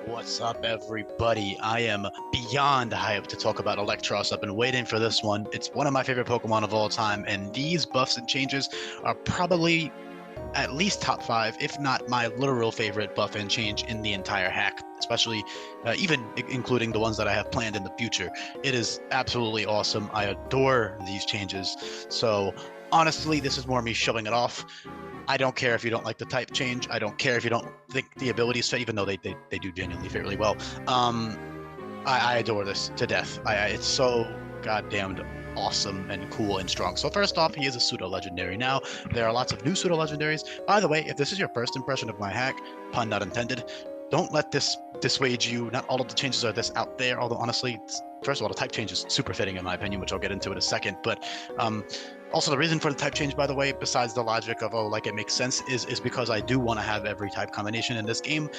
What's up, everybody? I am beyond hyped to talk about Electross. I've been waiting for this one. It's one of my favorite Pokemon of all time, and these buffs and changes are probably at least top 5, if not my literal favorite buff and change in the entire hack, especially even including the ones that I have planned in the future. It is absolutely awesome. I adore these changes. So honestly, this is more me showing it off. I don't care if you don't like the type change. I don't care if you don't think the abilities fit, even though they do genuinely fit really well. I adore this to death. It's so goddamned awesome and cool and strong. So first off, he is a pseudo legendary. Now there are lots of new pseudo legendaries. By the way, if this is your first impression of my hack, pun not intended, don't let this dissuade you. Not all of the changes are this out there, although honestly, first of all, the type change is super fitting in my opinion, which I'll get into in a second. But also, the reason for the type change, by the way, besides the logic of, oh, like it makes sense, is because I do want to have every type combination in this game.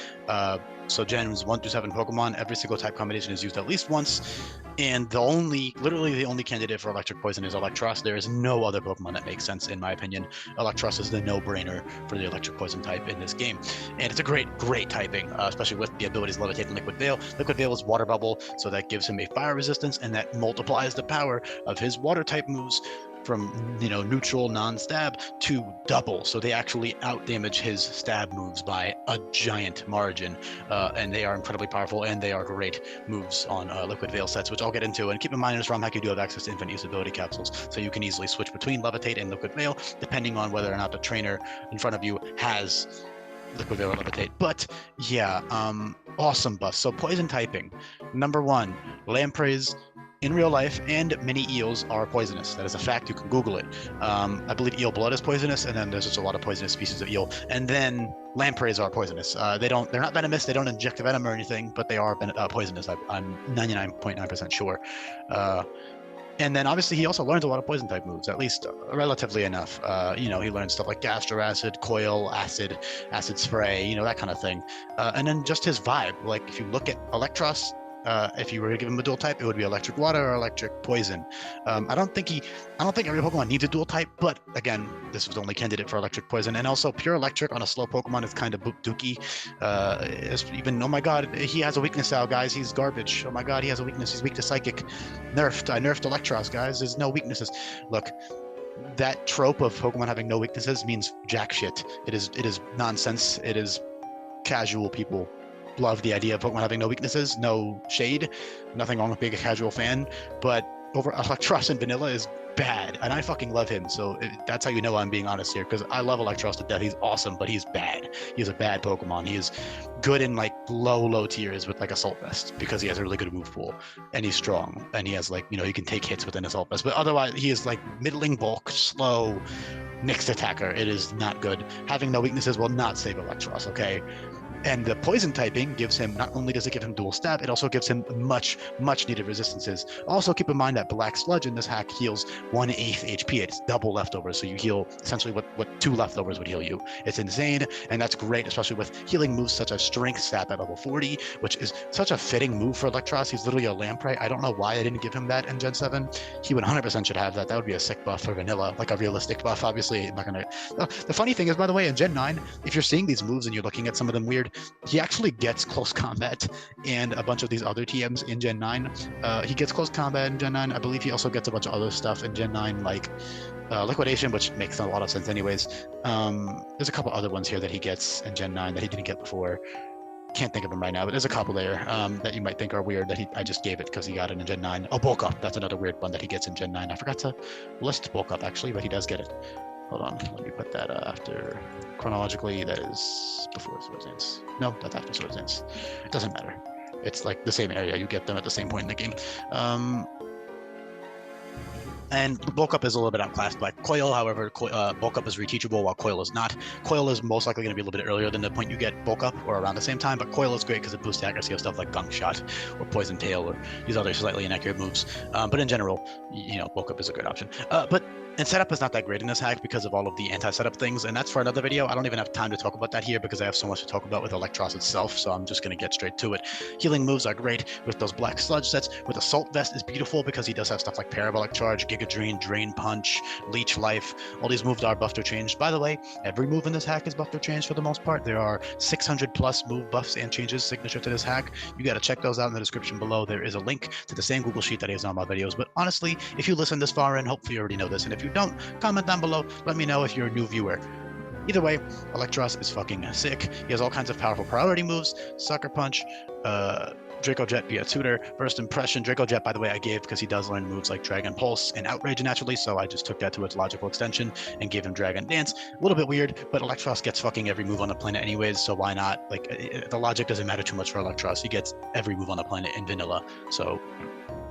So gens 1 through 7 Pokemon, every single type combination is used at least once. And literally the only candidate for Electric Poison is Eelektross. There is no other Pokemon that makes sense, in my opinion. Eelektross is the no-brainer for the Electric Poison type in this game. And it's a great great especially with the abilities Levitate and Liquid Veil. Liquid Veil is Water Bubble, so that gives him a fire resistance, and that multiplies the power of his water type moves from neutral non-stab to double, so they actually out-damage his stab moves by a giant margin, and they are incredibly powerful, and they are great moves on Liquid Veil sets, which I'll get into. And keep in mind, in this ROM hack, you do have access to infinite usability capsules, so you can easily switch between Levitate and Liquid Veil, depending on whether or not the trainer in front of you has Liquid Veil or Levitate. But yeah, awesome buff. So poison typing, number 1, Lampreys in real life and mini eels are poisonous. That is a fact. You can Google it. I believe eel blood is poisonous, and then there's just a lot of poisonous species of eel. And then lampreys are poisonous. They're not venomous. They don't inject venom or anything, but they are poisonous. I'm 99.9% sure. And then obviously he also learns a lot of poison type moves, at least relatively enough. He learns stuff like Gastro Acid, Coil, Acid Spray, that kind of thing. And then just his vibe. Like if you look at Electross, if you were to give him a dual type, it would be Electric Water or Electric Poison. I don't think every Pokemon needs a dual type, but again, this was the only candidate for Electric Poison. And also, pure Electric on a slow Pokemon is kind of dookie. Oh my god, he has a weakness now, guys. He's garbage. Oh my god, he has a weakness. He's weak to Psychic. Nerfed. I nerfed Electross, guys. There's no weaknesses. Look, that trope of Pokemon having no weaknesses means jack shit. It is nonsense. It is casual people love the idea of Pokemon having no weaknesses. No shade, nothing wrong with being a casual fan, but over Electross and Vanilla is bad, and I fucking love him. So that's how you know I'm being honest here, because I love Electross to death. He's awesome, but he's bad. He's a bad Pokemon. He is good in like low tiers with like Assault Vest, because he has a really good move pool, and he's strong, and he has like he can take hits with an Assault Vest. But otherwise, he is like middling bulk, slow, mixed attacker. It is not good. Having no weaknesses will not save Electross. Okay. And the poison typing gives him, not only does it give him dual stab, it also gives him much needed resistances. Also keep in mind that Black Sludge in this hack heals 1/8 HP. It's double leftovers, so you heal essentially what 2 leftovers would heal you. It's insane, and that's great, especially with healing moves such as Strength Sap at level 40, which is such a fitting move for Electross. He's literally a Lamprey. I don't know why I didn't give him that in Gen 7. He 100% should have that. That would be a sick buff for Vanilla, like a realistic buff. Obviously, I'm not gonna... The funny thing is, by the way, in Gen 9, if you're seeing these moves and you're looking at some of them weird, he actually gets close combat and a bunch of these other TMs in Gen 9. He gets close combat in Gen 9. I believe he also gets a bunch of other stuff in Gen 9, like Liquidation, which makes a lot of sense anyways. There's a couple other ones here that he gets in Gen 9 that he didn't get before. Can't think of them right now, but there's a couple there that you might think are weird that I just gave it because he got it in Gen 9. Oh, Bulk Up. That's another weird one that he gets in Gen 9. I forgot to list Bulk Up, actually, but he does get it. Hold on, let me put that after. Chronologically, that is before Swords Dance. No, that's after Swords Dance. It doesn't matter. It's like the same area. You get them at the same point in the game. And Bulk Up is a little bit outclassed by Coil. However, Bulk Up is reteachable while Coil is not. Coil is most likely going to be a little bit earlier than the point you get Bulk Up, or around the same time, but Coil is great because it boosts the accuracy of stuff like Gunk Shot or Poison Tail or these other slightly inaccurate moves. But in general, Bulk Up is a good option. But And setup is not that great in this hack because of all of the anti-setup things, and that's for another video. I don't even have time to talk about that here because I have so much to talk about with Electross itself, so I'm just going to get straight to it. Healing moves are great with those black sludge sets. With Assault Vest is beautiful because he does have stuff like Parabolic Charge, Giga Drain, Drain Punch, Leech Life. All these moves are buffed or changed. By the way, every move in this hack is buffed or changed for the most part. There are 600 plus move buffs and changes signature to this hack. You got to check those out in the description below. There is a link to the same Google Sheet that is on my videos, but honestly, if you listen this far in, hopefully you already know this, and if you don't, comment down below, let me know if you're a new viewer. Either way, Electross is fucking sick. He has all kinds of powerful priority moves, Sucker Punch, Draco Jet via Tutor, First Impression. Draco Jet, by the way, I gave because he does learn moves like Dragon Pulse and Outrage naturally, so I just took that to its logical extension and gave him Dragon Dance. A little bit weird, but Electross gets fucking every move on the planet anyways, so why not? Like, the logic doesn't matter too much for Electross. He gets every move on the planet in vanilla, so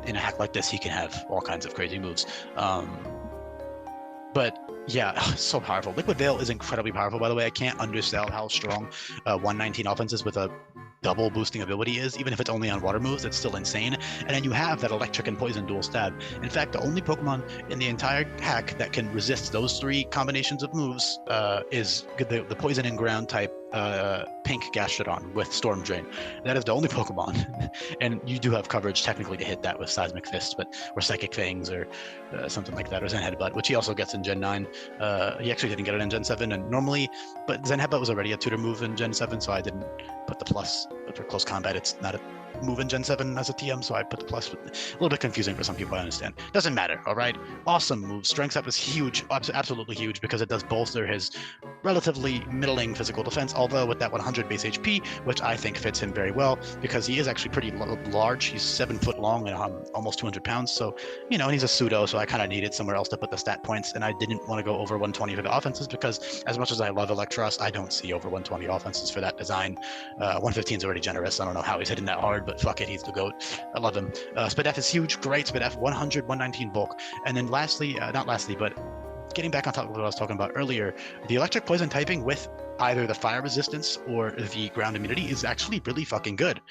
in a hack like this, he can have all kinds of crazy moves. But yeah, so powerful. Liquid Veil is incredibly powerful, by the way. I can't undersell how strong 119 offenses with a double boosting ability is. Even if it's only on water moves, it's still insane. And then you have that electric and poison dual stab. In fact, the only Pokemon in the entire hack that can resist those three combinations of moves is the poison and ground type pink Gastrodon with Storm Drain. That is the only Pokemon. And you do have coverage technically to hit that with Seismic Fist, or Psychic Fangs, or something like that, or Zen Headbutt, which he also gets in Gen 9. He actually didn't get it in Gen 7, and normally, but Zen Headbutt was already a tutor move in Gen 7, so I didn't put the plus. But for close combat, it's not a move in Gen 7 as a TM, so I put the plus. A little bit confusing for some people, I understand. Doesn't matter, all right? Awesome move. Strength Up is huge, absolutely huge, because it does bolster his relatively middling physical defense, although with that 100 base HP, which I think fits him very well, because he is actually pretty large. He's 7 foot long and almost 200 pounds, so, you know, and he's a pseudo, so I kind of needed somewhere else to put the stat points, and I didn't want to go over 120 for the offenses, because as much as I love Electross, I don't see over 120 offenses for that design. 115 is already generous. I don't know how he's hitting that hard, but fuck it, he's the GOAT. I love him. Spidef is huge, great Spidef, 100, 119 bulk. And then lastly, not lastly, but getting back on top of what I was talking about earlier, the electric poison typing with either the fire resistance or the ground immunity is actually really fucking good.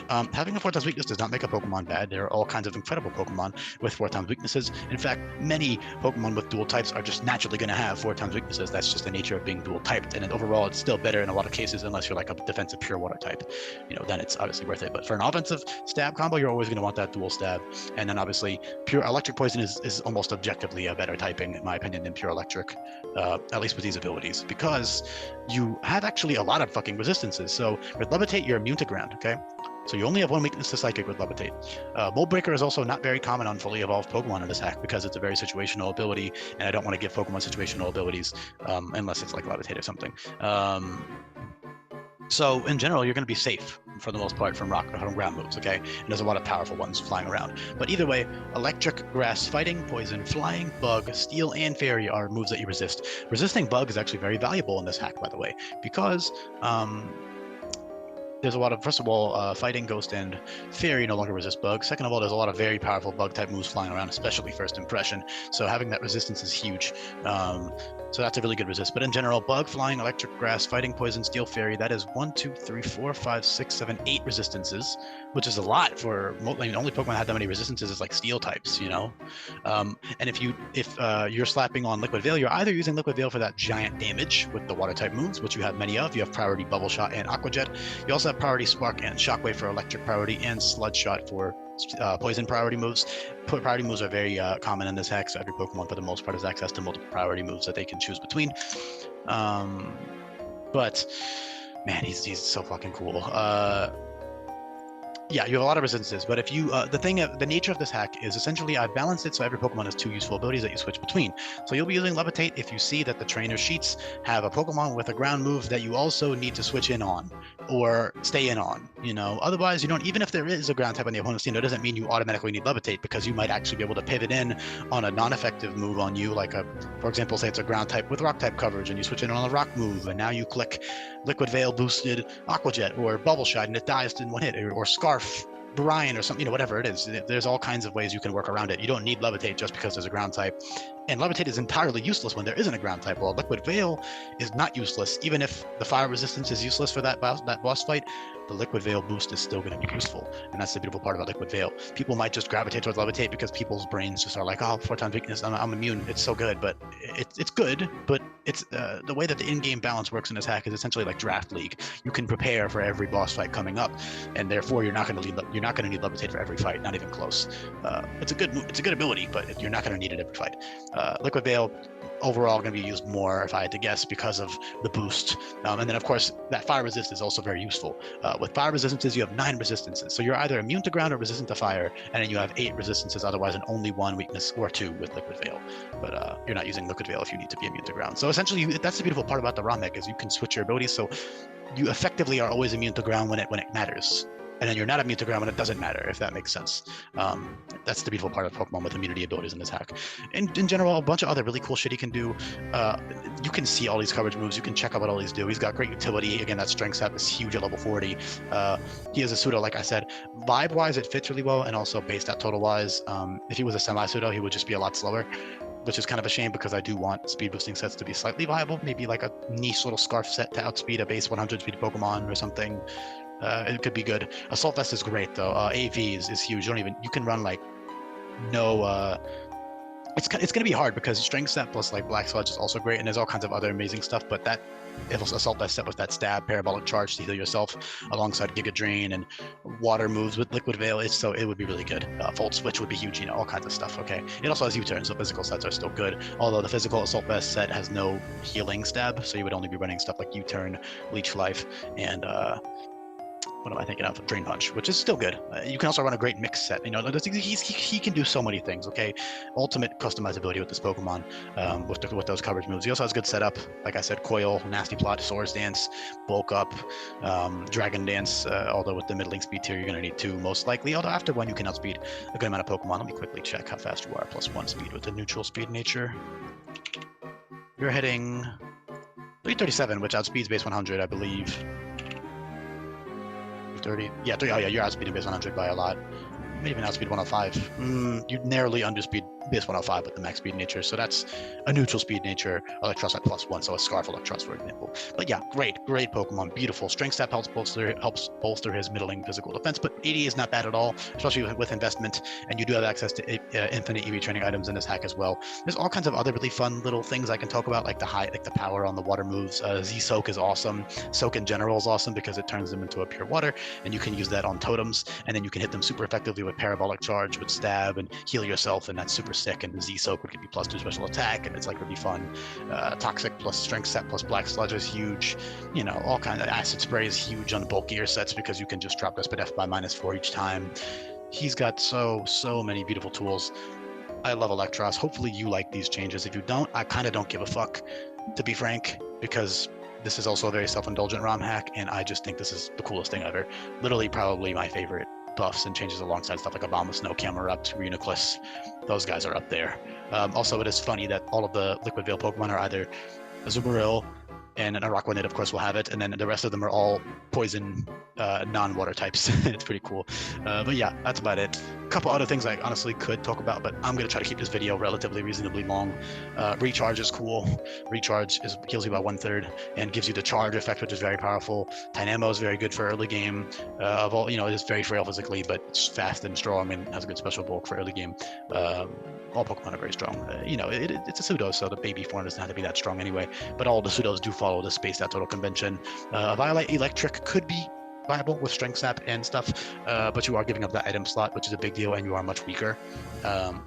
Having a 4x weakness does not make a Pokemon bad. There are all kinds of incredible Pokemon with 4x weaknesses. In fact, many Pokemon with dual types are just naturally going to have 4x weaknesses. That's just the nature of being dual typed. And then overall, it's still better in a lot of cases, unless you're like a defensive pure water type. You know, then it's obviously worth it. But for an offensive stab combo, you're always going to want that dual stab. And then obviously, pure electric poison is almost objectively a better typing, in my opinion, than pure electric, at least with these abilities, because you have actually a lot of fucking resistances. So with Levitate, you're immune to ground, okay? So you only have one weakness to Psychic with Levitate. Mold Breaker is also not very common on fully evolved Pokemon in this hack because it's a very situational ability, and I don't want to give Pokemon situational abilities unless it's like Levitate or something. So in general, you're going to be safe for the most part from ground moves, okay? And there's a lot of powerful ones flying around. But either way, Electric, Grass, Fighting, Poison, Flying, Bug, Steel, and Fairy are moves that you resist. Resisting Bug is actually very valuable in this hack, by the way, because there's a lot of, first of all, Fighting, Ghost, and Fairy no longer resist Bug. Second of all, there's a lot of very powerful Bug-type moves flying around, especially First Impression. So having that resistance is huge. So that's a really good resist. But in general, Bug, Flying, Electric, Grass, Fighting, Poison, Steel, Fairy, that is 1, 2, 3, 4, 5, 6, 7, 8 resistances, which is a lot for, I mean, the only Pokemon that had that many resistances is like Steel types, you know? And if you're slapping on Liquid Veil, you're either using Liquid Veil for that giant damage with the Water-type moves, which you have many of. You have Priority Bubble Shot and Aqua Jet. You also have Priority Spark and Shockwave for electric priority, and Sludge Shot for poison priority moves. Priority moves are very common in this hack, so every Pokemon for the most part has access to multiple priority moves that they can choose between. But man, he's so fucking cool. Yeah, you have a lot of resistances, but if you, the nature of this hack is essentially I've balanced it so every Pokemon has 2 useful abilities that you switch between. So you'll be using Levitate if you see that the trainer sheets have a Pokemon with a ground move that you also need to switch in on or stay in on, you know. Otherwise, you don't, even if there is a ground type on the opponent's team, that doesn't mean you automatically need Levitate, because you might actually be able to pivot in on a non-effective move on you, like for example, say it's a ground type with rock type coverage and you switch in on a rock move, and now you click Liquid Veil boosted Aqua Jet or Bubble Shot and it dies in one hit, or Scarf Brian or something, you know, whatever it is. There's all kinds of ways you can work around it. You don't need Levitate just because there's a ground type. And Levitate is entirely useless when there isn't a ground type. Well, Liquid Veil is not useless. Even if the fire resistance is useless for that boss fight, the Liquid Veil boost is still going to be useful. And that's the beautiful part about Liquid Veil. People might just gravitate towards Levitate because people's brains just are like, oh, 4 times weakness, I'm immune. It's so good, but it's good, but it's the way that the in-game balance works in this hack is essentially like Draft League. You can prepare for every boss fight coming up, and therefore you're not going to need Levitate for every fight, not even close. It's a good ability, but you're not going to need it every fight. Liquid Veil overall going to be used more, if I had to guess, because of the boost. And then, of course, that fire resist is also very useful. With fire resistances, you have 9 resistances. So you're either immune to ground or resistant to fire, and then you have 8 resistances otherwise, and only 1 weakness or 2 with Liquid Veil. But you're not using Liquid Veil if you need to be immune to ground. So essentially, that's the beautiful part about the ROM deck is you can switch your abilities. So you effectively are always immune to ground when it matters. And then you're not immune to ground when it doesn't matter, if that makes sense. That's the beautiful part of Pokemon with immunity abilities in this hack. And in general, a bunch of other really cool shit he can do. You can see all these coverage moves. You can check out what all these do. He's got great utility. Again, that strength set is huge at level 40. He is a pseudo, like I said. Vibe-wise, it fits really well, and also base stat total-wise. If he was a semi-pseudo, he would just be a lot slower, which is kind of a shame because I do want speed boosting sets to be slightly viable. Maybe like a niche little scarf set to outspeed a base 100 speed Pokemon or something. It could be good. Assault Vest is great though. AV is huge. You can run like no. It's gonna be hard because Strength Set plus like Black Sludge is also great, and there's all kinds of other amazing stuff. But that Assault Vest set with that stab, Parabolic Charge to heal yourself, alongside Giga Drain and water moves with Liquid Veil, it would be really good. Volt Switch would be huge, all kinds of stuff. Okay, it also has U-turn, so physical sets are still good. Although the physical Assault Vest set has no healing stab, so you would only be running stuff like U-turn, Leech Life, and what am I thinking of? Drain Punch, which is still good. You can also run a great mix set. He can do so many things. Okay, ultimate customizability with this Pokemon, with those coverage moves. He also has good setup. Like I said, Coil, Nasty Plot, Swords Dance, Bulk Up, Dragon Dance. Although with the middling speed tier, you're going to need 2 most likely. Although after 1, you can outspeed a good amount of Pokemon. Let me quickly check how fast you are. +1 speed with the neutral speed nature. You're hitting 337, which outspeeds base 100, I believe. 30. Yeah, you're outspeeding base 100 by a lot. Maybe even outspeed 105. You narrowly underspeed base 105 with the max speed nature, so that's a neutral speed nature Electross at +1, so a Scarf Electross, for example. But yeah, great Pokemon, beautiful. Strength Stat helps bolster his middling physical defense, but 80 is not bad at all, especially with investment, and you do have access to infinite EV training items in this hack as well. There's all kinds of other really fun little things I can talk about, like the power on the water moves. Z-Soak is awesome. Soak in general is awesome because it turns them into a pure water, and you can use that on totems, and then you can hit them super effectively with Parabolic Charge, with Stab, and heal yourself, and that's super sick. And the Z-Soak would give you +2 special attack, and it's like really fun. Toxic plus Strength Set plus Black Sludge is huge. All kinds of Acid Spray is huge on bulkier sets because you can just drop Despot F by -4 each time. He's got so many beautiful tools. I love Electross. Hopefully you like these changes. If you don't, I kind of don't give a fuck, to be frank, because this is also a very self-indulgent ROM hack, and I just think this is the coolest thing ever. Literally probably my favorite buffs and changes alongside stuff like Abomasnow, Camerupt, Reuniclus. Those guys are up there. Also, it is funny that all of the Liquid Veil Pokemon are either Azumarill, and an Araquanid, of course, will have it, and then the rest of them are all poison, non-water types. It's pretty cool. But yeah, that's about it. A couple other things I honestly could talk about, but I'm going to try to keep this video relatively reasonably long. Recharge is cool. Recharge heals you by 1/3 and gives you the charge effect, which is very powerful. Dynamo is very good for early game. It is very frail physically, but it's fast and strong and has a good special bulk for early game. All Pokemon are very strong. It's a pseudo, so the baby form doesn't have to be that strong anyway, but all the pseudos do follow the spaced out total convention. Violite Electric could be viable with Strength Sap and stuff, but you are giving up that item slot, which is a big deal, and you are much weaker.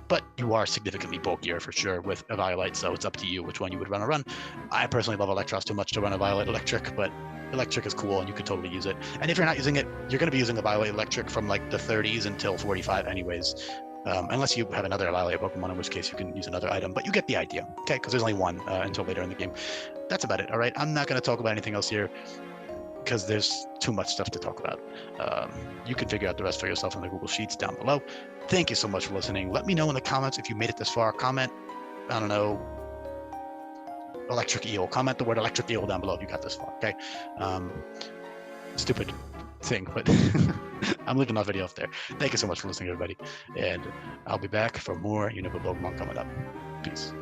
But you are significantly bulkier for sure with a Violite, so it's up to you which one you would run. I personally love Electross too much to run a Violite Electric, but Electric is cool and you could totally use it. And if you're not using it, you're going to be using the Violite Electric from like the 30s until 45 anyways. Unless you have another Violite Pokemon, in which case you can use another item, but you get the idea, okay? Because there's only one until later in the game. That's about it, all right? I'm not going to talk about anything else here because there's too much stuff to talk about. You can figure out the rest for yourself in the Google Sheets down below. Thank you so much for listening. Let me know in the comments if you made it this far. Comment, I don't know, Electric Eel. Comment the word Electric Eel down below if you got this far, okay? Stupid thing, but I'm leaving that video up there. Thank you so much for listening, everybody, and I'll be back for more Pokemon coming up. Peace.